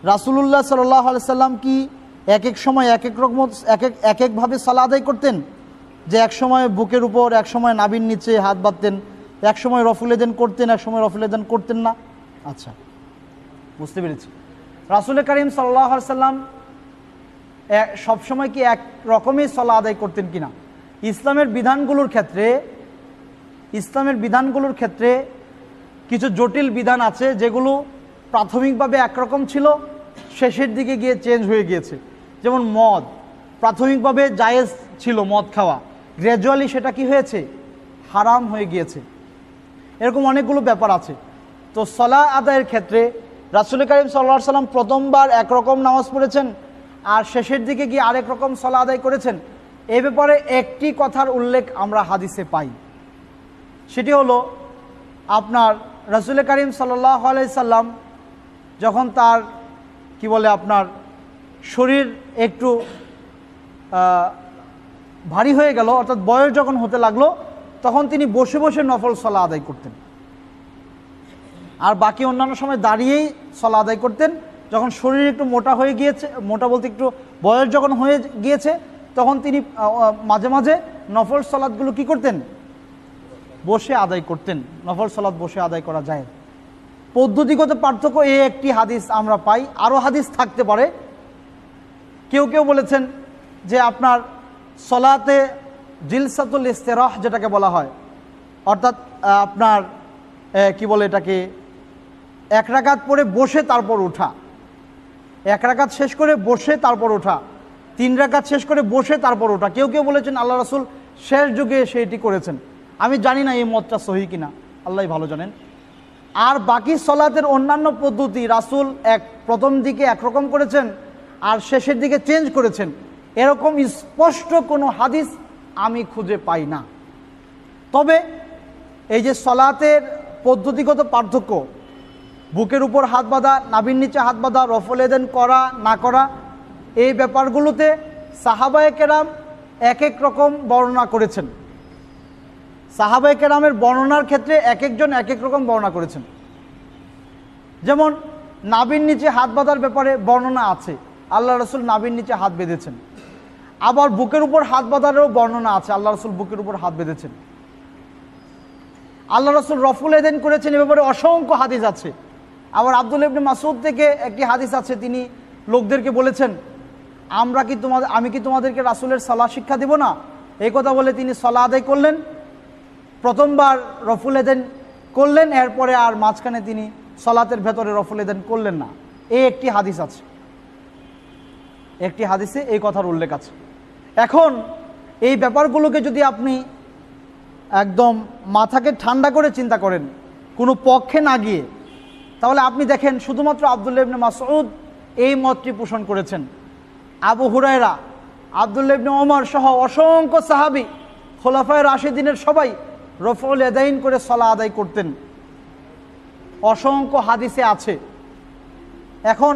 রাসূলুল্লাহ সাল্লাল্লাহু আলাইহি সাল্লাম কি এক এক সময় এক এক রকম এক একভাবে সালাত আদায় করতেন? যে এক সময় বুকের উপর, এক সময় নাভির নিচে হাত বাঁধতেন, এক সময় রফুল এদেন করতেন, এক সময় রফুল এদেন করতেন না? আচ্ছা, বুঝতে পেরেছি। রাসূল করিম সাল্লাল্লাহু আলাইহি সাল্লাম সবসময় কি এক রকমই সালাত আদায় করতেন কিনা? ইসলামের বিধানগুলোর ক্ষেত্রে কিছু জটিল বিধান আছে যেগুলো প্রাথমিকভাবে একরকম ছিল, শেষের দিকে গিয়ে চেঞ্জ হয়ে গিয়েছে। যেমন মদ, প্রাথমিকভাবে জায়েজ ছিল মদ খাওয়া, গ্র্যাজুয়ালি সেটা কি হয়েছে? হারাম হয়ে গিয়েছে। এরকম অনেকগুলো ব্যাপার আছে। তো সালাত আদায়ের ক্ষেত্রে রাসূল করিম সাল্লাল্লাহু আলাইহি সাল্লাম প্রথমবার একরকম নামাজ পড়েছেন আর শেষের দিকে গিয়ে আরেক রকম সালাত আদায় করেছেন। এই ব্যাপারে একটি কথার উল্লেখ আমরা হাদিসে পাই, সেটি হলো আপনার রাসূল করিম সাল্লাল্লাহু আলাইহি সাল্লাম যখন তার আপনার শরীর একটু ভারী হয়ে গেল, অর্থাৎ বয়স যখন হতে লাগলো, তখন তিনি বসে বসে নফল সালাত আদায় করতেন, আর বাকি অন্যান্য সময় দাঁড়িয়েই সালাত আদায় করতেন। যখন শরীর একটু মোটা হয়ে গিয়েছে, মোটা বলতে একটু বয়স যখন হয়ে গিয়েছে, তখন তিনি মাঝে মাঝে নফল সালাতগুলো কি করতেন? বসে আদায় করতেন। নফল সালাত বসে আদায় করা যায়। পদ্ধতিগত পার্থক্য এই একটি হাদিস আমরা পাই, আরও হাদিস থাকতে পারে। কেউ কেউ বলেছেন যে আপনার সলাতে জিলসাতুল ইস্তিরাহ যেটাকে বলা হয়, অর্থাৎ আপনার এটাকে এক রাকাত পড়ে বসে তারপর ওঠা, এক রাকাত শেষ করে বসে তারপর ওঠা, 3 রাকাত শেষ করে বসে তারপর ওঠা। কেউ কেউ বলেছেন আল্লাহ রাসূল শেষ যুগে সেটি করেছেন। আমি জানি না এই মতটা সহি কিনা, আল্লাহই ভালো জানেন। আর বাকি সলাতের অন্যান্য পদ্ধতি রাসূল প্রথম দিকে একরকম করেছেন আর শেষের দিকে চেঞ্জ করেছেন, এরকম স্পষ্ট কোনো হাদিস আমি খুঁজে পাই না। তবে এই যে সলাতের পদ্ধতিগত পার্থক্য, বুকের উপর হাত বাঁধা, নাভির নিচে হাত বাঁধা, রফল এদেন করা না করা, এই ব্যাপারগুলোতে সাহাবায়ে কেরাম এক এক রকম বর্ণনা করেছেন। সাহাবায়ে কেরামের বর্ণনার ক্ষেত্রে এক একজন এক এক রকম বর্ণনা করেছেন। যেমন নাভির নিচে হাত বাঁধার ব্যাপারে বর্ণনা আছে, আল্লাহ রাসূল নাভির নিচে হাত বেঁধেছেন। আবার বুকের উপর হাত বাঁধারও বর্ণনা আছে, আল্লাহ রাসূল বুকের উপর হাত বেঁধেছেন। আল্লাহ রাসূল রফুল এদেন করেছেন, এ ব্যাপারে অসংখ্য হাদিস আছে। আবার আব্দুল্লাহ ইবনে মাসউদ থেকে একটি হাদিস আছে, তিনি লোকদেরকে বলেছেন, আমি কি তোমাদেরকে রাসূলের সালাত শিক্ষা দেব না? এই কথা বলে তিনি সালাত আদায় করলেন, প্রথমবার রফুল এদেন করলেন, এরপরে আর মাঝখানে তিনি সালাতের ভেতরে রফুল এদেন করলেন না। এই একটি হাদিস আছে, একটি হাদিসে এই কথার উল্লেখ আছে। এখন এই ব্যাপারগুলোকে যদি আপনি একদম মাথাকে ঠান্ডা করে চিন্তা করেন, কোনো পক্ষে না গিয়ে, তাহলে আপনি দেখেন শুধুমাত্র আব্দুল্লাহ ইবনে মাসউদ এই মতটি পোষণ করেছেন। আবু হুরায়রা, আব্দুল্লাহ ইবনে ওমর সহ অসংখ্য সাহাবী, খোলাফায়ে রাশিদিনের সবাই রফউল ইয়াদাইন করে সালাত আদায় করতেন, অসংখ্য হাদিসে আছে। এখন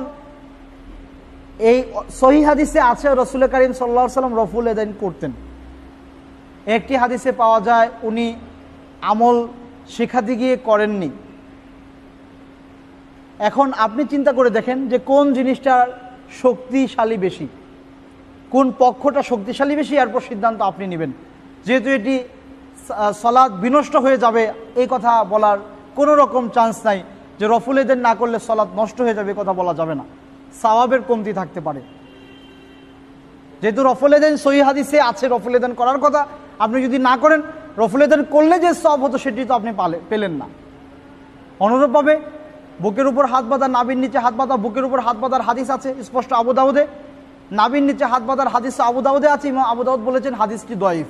এই সহিহ হাদিসে আছে রাসূল করিম সাল্লাল্লাহু আলাইহি ওয়াসাল্লাম রফউল ইয়াদাইন করতেন। একটি হাদিসে পাওয়া যায় উনি আমল শেখাতে গিয়ে করেননি। এখন আপনি চিন্তা করে দেখেন যে কোন জিনিসটা শক্তিশালী বেশি, কোন পক্ষটা শক্তিশালী বেশি, এরপর সিদ্ধান্ত আপনি নেবেন। যেহেতু এটি সালাত বিনষ্ট হয়ে যাবে এই কথা বলার কোনো রকম চান্স নাই, যে রফুল এদেন না করলে সালাত নষ্ট হয়ে যাবে কথা বলা যাবে না, সওয়াবের কমতি থাকতে পারে। যেহেতু রফুল এদেন সহিহ হাদিসে আছে রফুল এদেন করার কথা, আপনি যদি না করেন, রফুল এদেন করলে যে সওয়াব হতো সেটি তো আপনি পেলেন না। অনুরূপভাবে বুকের উপর হাত বাঁধা, নাভির নিচে হাত বাঁধা, বুকের উপর হাত বাঁধার হাদিস আছে স্পষ্ট আবু দাউদে, নাভির নিচে হাত বাঁধার হাদিস আবু দাউদে আছে, ইমাম আবু দাউদ বলেছেন হাদিসটি দয়ীফ।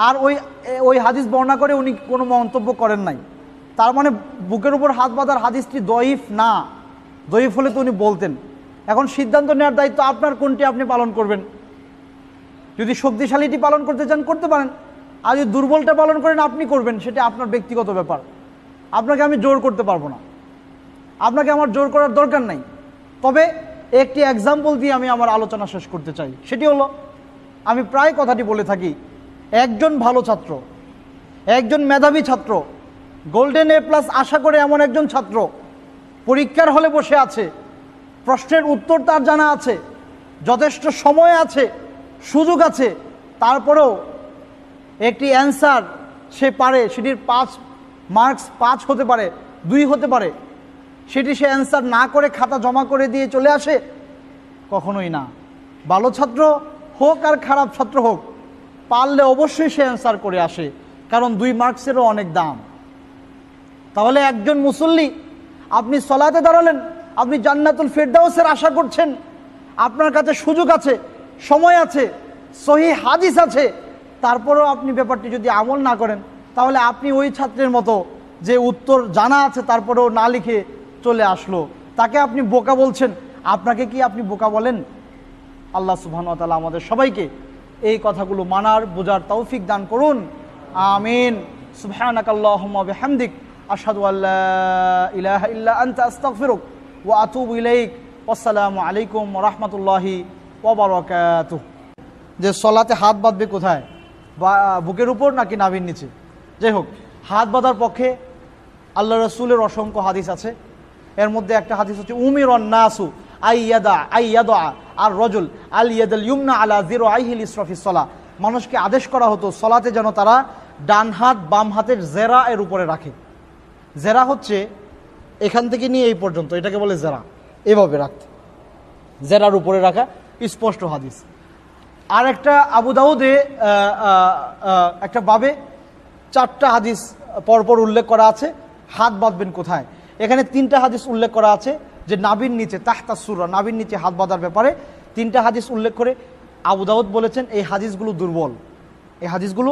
আর ওই হাদিস বর্ণনা করে উনি কোনো মন্তব্য করেন নাই, তার মানে বুকের উপর হাত বাঁধার হাদিসটি দয়ীফ না, দয়ীফ হলে তো উনি বলতেন। এখন সিদ্ধান্ত নেওয়ার দায়িত্ব আপনার, কোনটি আপনি পালন করবেন। যদি শক্তিশালীটি পালন করতে চান করতে পারেন, আর যদি দুর্বলটা পালন করেন আপনি করবেন, সেটা আপনার ব্যক্তিগত ব্যাপার, আপনাকে আমি জোর করতে পারবো না, আপনাকে আমার জোর করার দরকার নাই। তবে একটি এক্সাম্পল দিয়ে আমি আমার আলোচনা শেষ করতে চাই, সেটি হলো, আমি প্রায় কথাটি বলে থাকি, একজন ভালো ছাত্র, একজন মেধাবী ছাত্র, গোল্ডেন A+ আশা করে এমন একজন ছাত্র পরীক্ষার হলে বসে আছে, প্রশ্নের উত্তর তার জানা আছে, যথেষ্ট সময় আছে, সুযোগ আছে, তারপরেও একটি অ্যান্সার সে পারে, সেটির 5 মার্কস 5 হতে পারে, 2 হতে পারে, সেটি সে অ্যান্সার না করে খাতা জমা করে দিয়ে চলে আসে? কখনোই না। ভালো ছাত্র হোক আর খারাপ ছাত্র হোক, পারলে অবশ্যই সে অ্যান্সার করে আসে, কারণ 2 মার্কসেরও অনেক দাম। তাহলে একজন মুসল্লি, আপনি সলাতে দাঁড়ালেন, আপনি জান্নাতুল ফেরদাউসের আশা করছেন, আপনার কাছে সুযোগ আছে, সময় আছে, সহিহ হাদিস আছে, তারপরেও আপনি ব্যাপারটি যদি আমল না করেন, তাহলে আপনি ওই ছাত্রের মতো যে উত্তর জানা আছে তারপরেও না লিখে চলে আসলো, তাকে আপনি বোকা বলছেন। আপনাকে কি আপনি বোকা বলেন? আল্লাহ সুবহানাহু ওয়া তাআলা আমাদের সবাইকে এই কথাগুলো মানার, বোঝার তৌফিক দান করুন। আমিন। সুবহানাকাল্লাহুম্মা বিহামদিক আশহাদু আল্লা ইলাহা ইল্লা আনতা আস্তাগফিরুক ওয়া আতুবু ইলাইক। আসসালামু আলাইকুম ওয়া রাহমাতুল্লাহি ওয়া বারাকাতুহু। যে সলাতে হাত বাঁধবে কোথায়, বা বুকের উপর নাকি নাভির নিচে? যাই হোক, হাত বাঁধার পক্ষে আল্লাহ রাসূলের অসংখ্য হাদিস আছে। এর মধ্যে একটা হাদিস হচ্ছে উমিরুন নাসু আইয়াদা আর রজুল আল ইয়াদাল ইউমনা আলা যিরাইহি লিসরাফিস সালাহ। মানুষকে আদেশ করা হতো সলাতে যেন তারা ডান হাত বাম হাতের জেরা এর উপরে রাখে। জেরা হচ্ছে এখান থেকে নিয়ে এই পর্যন্ত, এটাকে বলে জেরা, এভাবে রাখতে, জেরার উপরে রাখা, স্পষ্ট হাদিস। আর একটা আবু দাউদে একটা বাবে 4টা হাদিস পরপর উল্লেখ করা আছে হাত বাঁধবেন কোথায়। এখানে 3টা হাদিস উল্লেখ করা আছে যে নাভির নিচে, তাহতা সুরা, নাভির নিচে হাত বাঁধার ব্যাপারে 3টা হাদিস উল্লেখ করে আবু দাউদ বলেছেন এই হাদিসগুলো দুর্বল, এই হাদিসগুলো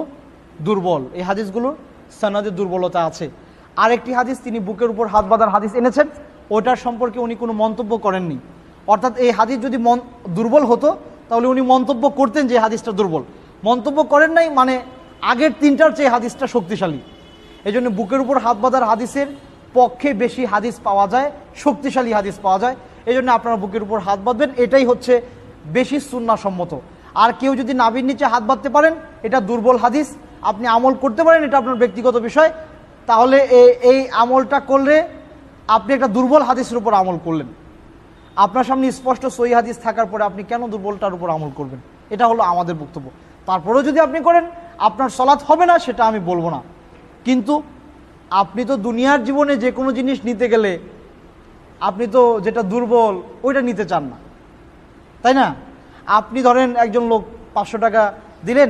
দুর্বল, এই হাদিসগুলোর সনদে দুর্বলতা আছে। আরেকটি হাদিস তিনি বুকের উপর হাত বাঁধার হাদিস এনেছেন, ওটার সম্পর্কে উনি কোনো মন্তব্য করেননি। অর্থাৎ এই হাদিস যদি দুর্বল হতো তাহলে উনি মন্তব্য করতেন যে হাদিসটা দুর্বল, মন্তব্য করেন নাই, মানে আগের 3টার চেয়ে হাদিসটা শক্তিশালী। এই জন্য বুকের উপর হাত বাঁধার হাদিসের পক্ষে বেশি হাদিস পাওয়া যায়, শক্তিশালী হাদিস পাওয়া যায়। এই জন্য আপনারা বুকের উপর হাত বাঁধবেন, এটাই হচ্ছে বেশি সুন্নাহসম্মত। আর কেউ যদি নাভির নিচে হাত বাঁধতে পারেন, এটা দুর্বল হাদিস, আপনি আমল করতে পারেন, এটা আপনার ব্যক্তিগত বিষয়। তাহলে এই আমলটা করলে আপনি একটা দুর্বল হাদিসের উপর আমল করলেন। আপনার সামনে স্পষ্ট সহিহ হাদিস থাকার পরে আপনি কেন দুর্বলটার উপর আমল করবেন? এটা হলো আমাদের বক্তব্য। তারপরেও যদি আপনি করেন, আপনার সলাৎ হবে না সেটা আমি বলবো না, কিন্তু আপনি তো দুনিয়ার জীবনে যে কোনো জিনিস নিতে গেলে আপনি তো যেটা দুর্বল ওইটা নিতে চান না, তাই না? আপনি ধরেন একজন লোক 500 টাকা দিলেন,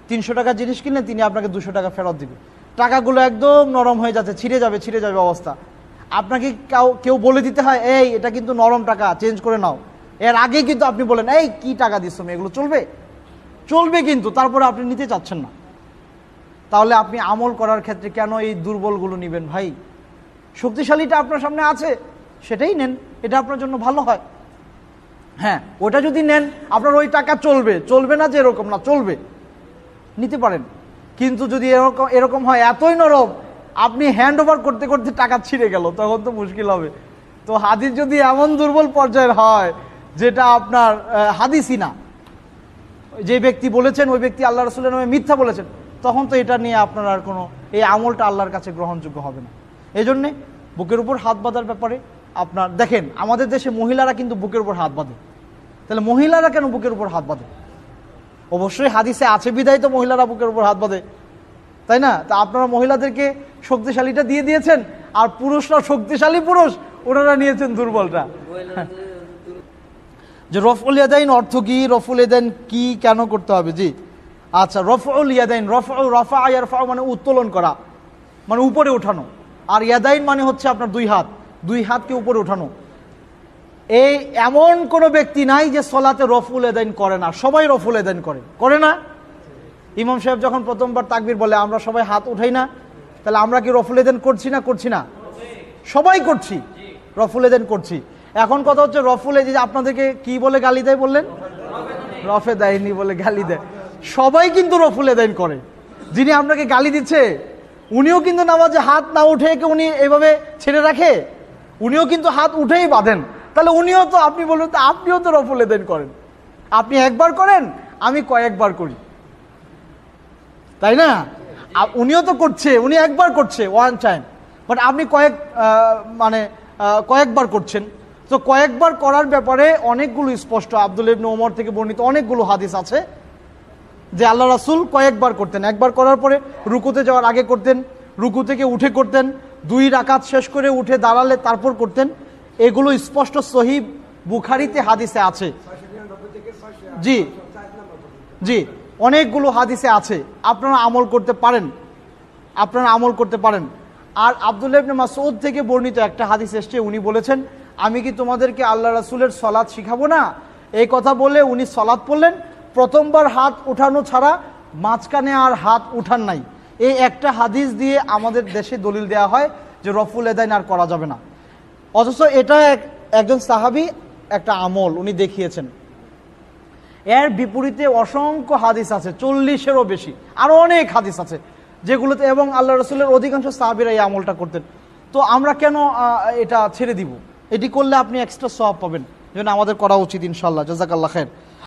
300 টাকা জিনিস কিনলেন, তিনি আপনাকে 200 টাকা ফেরত দিবে। টাকাগুলো একদম নরম হয়ে যাচ্ছে, ছিঁড়ে যাবে অবস্থা। আপনাকে কেউ বলে দিতে হয়, এই এটা কিন্তু নরম টাকা, চেঞ্জ করে নাও। এর আগেই কিন্তু আপনি বলেন, এই কি টাকা দিচ্ছ, এগুলো চলবে কিন্তু তারপরে আপনি নিতে চাচ্ছেন না। তাহলে আপনি আমল করার ক্ষেত্রে কেন এই দুর্বলগুলো নেবেন ভাই? শক্তিশালীটা আপনার সামনে আছে, সেটাই নেন, এটা আপনার জন্য ভালো হয়। হ্যাঁ, ওটা যদি নেন আপনার ওই টাকা চলবে না যে এরকম না, চলবে, নিতে পারেন। কিন্তু যদি এরকম হয় এতই নরম, আপনি হ্যান্ড ওভার করতে করতে টাকা ছিঁড়ে গেল, তখন তো মুশকিল হবে। তো হাদিস যদি এমন দুর্বল পর্যায়ের হয় যেটা আপনার হাদিসই না, যে ব্যক্তি বলেছেন ওই ব্যক্তি আল্লাহ রাসূলের নামে মিথ্যা বলেছেন, তখন তো এটা নিয়ে আপনার আর কোনো, এই আমলটা আল্লাহর কাছে গ্রহণযোগ্য হবে না। এই জন্যে বুকের উপর হাত বাঁধার ব্যাপারে আপনার দেখেন, আমাদের দেশে মহিলারা কিন্তু বুকের উপর হাত বাঁধে। তাহলে মহিলারা কেন বুকের উপর হাত বাঁধে? অবশ্যই হাদিসে আছে বিধায় তো মহিলারা বুকের উপর হাত বাঁধে, তাই না? তা আপনারা মহিলাদেরকে শক্তিশালীটা দিয়ে দিয়েছেন, আর পুরুষরা শক্তিশালী পুরুষ, ওনারা নিয়েছেন দুর্বলটা। যে রফউল ইয়াদাইন অর্থ কি, রফউল ইয়াদাইন কি, কেন করতে হবে? জি আচ্ছা, রফউল ইয়াদাইন, রফা ইয়ারফা মানে উত্তোলন করা, মানে উপরে ওঠানো, আর ইয়াদাইন মানে হচ্ছে আপনার দুই হাতকে উপরে ওঠানো। এই এমন কোনো ব্যক্তি নাই যে সলাতে রফউল ইয়াদাইন করে না, সবাই রফউল ইয়াদাইন করে না? ইমাম সাহেব যখন প্রথমবার তাকবীর বলে আমরা সবাই হাত উঠাই না, তাহলে আমরা কি রফউল ইয়াদাইন করছি না? সবাই করছি, রফউল ইয়াদাইন করছি। এখন কথা হচ্ছে রফউল ইয়াদাইন আপনাদেরকে কি বলে গালি দেয় বললেন? রফে দেয়নি বলে গালি দেয়। সবাই কিন্তু রফউল ইয়াদাইন করে। যিনি আপনাকে গালি দিচ্ছে উনিও কিন্তু নামাজে হাত না উঠে উনি এইভাবে ছেড়ে রাখে, উনিও কিন্তু হাত উঠেই বাঁধেন। তাহলে উনিও তো, আপনি বলবেন তো আপনিও তো রফউল ইয়াদাইন করেন, আপনি একবার করেন, আমি কয়েকবার করি, তাই না? উনিও তো করছে, উনি একবার করছে, ওয়ান টাইম, বাট আপনি কয়েক মানে কয়েকবার করছেন। তো কয়েকবার করার ব্যাপারে অনেকগুলো স্পষ্ট আব্দুল্লাহ ইবনে ওমর থেকে বর্ণিত অনেকগুলো হাদিস আছে যে আল্লাহ রাসূল কয়েকবার করতেন। একবার করার পরে রুকুতে যাওয়ার আগে করতেন, রুকু থেকে উঠে করতেন, 2 রাকাত শেষ করে উঠে দাঁড়ালে তারপর করতেন। এগুলো স্পষ্ট সহিহ বুখারীতে হাদিসে আছে। জি জি, অনেকগুলো হাদিসে আছে, আপনারা আমল করতে পারেন। আর আব্দুল্লাহ ইবনে মাসউদ থেকে বর্ণিত একটা হাদিস এসছে, উনি বলেছেন, আমি কি তোমাদেরকে আল্লাহ রাসূলের সালাত শিখাবো না? এই কথা বলে উনি সালাত পড়লেন, প্রথমবার হাত উঠানো ছাড়া মাঝখানে আর হাত উঠান নাই। এই একটা হাদিস দিয়ে আমাদের দেশে দলিল দেওয়া হয় যে রফুল এদাইন আর করা যাবে না। অথচ এটা একজন সাহাবী একটা আমল উনি দেখিয়েছেন। এর বিপরীতে অসংখ্য হাদিস আছে, 40-এরও বেশি, আরো অনেক হাদিস আছে যেগুলোতে, এবং আল্লাহ রাসূলের অধিকাংশ সাহাবীরা এই আমলটা করতেন। তো আমরা কেন এটা ছেড়ে দিব? এটি করলে আপনি এক্সট্রা সওয়াব পাবেন, যেন আমাদের করা উচিত ইনশাআল্লাহ। জাযাকাল্লাহ খায়ের।